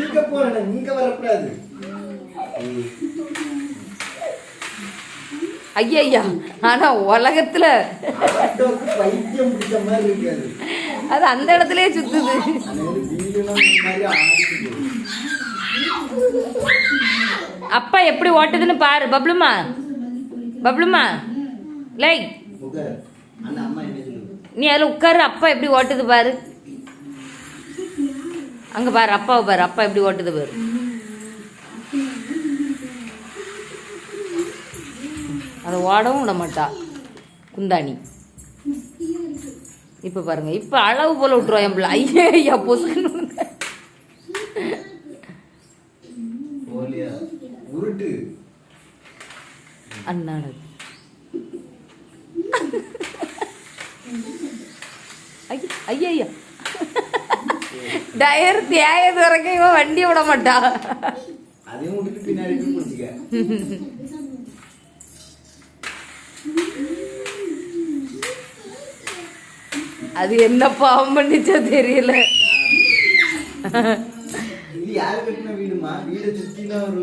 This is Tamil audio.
அங்க போற நீங்க வரக்கூடாது. ஐயா ஆனா உலகத்துல பைத்தியம் பிடிச்ச மாதிரி இருக்காது. அது அந்த இடத்துலயே சுத்துது. அப்பா எப்படி ஓட்டுதுன்னு பாரு. பப்ளுமா பப்ளுமா லை நீ அதில் உட்காரு. அப்பா எப்படி ஓட்டுது பாரு. அங்கே பாரு அப்பாவை பாரு. அப்பா எப்படி ஓட்டுது பாரு. அதை ஓடவும் விட மாட்டா குந்தாணி. இப்போ பாருங்க, இப்போ அளவு போல விட்டுருவா என் பிள்ளை. ஐயா பொசுக்குன்னு அண்ணாட ஐயா ஐயா டயர் தேயது வரைக்கும் இவன் வண்டி விட மாட்டா. அது என்ன பாவம் பண்ணிச்சோ தெரியல. இது யாரு கட்டின வீடுமா? வீடை சுத்தினா ஒரு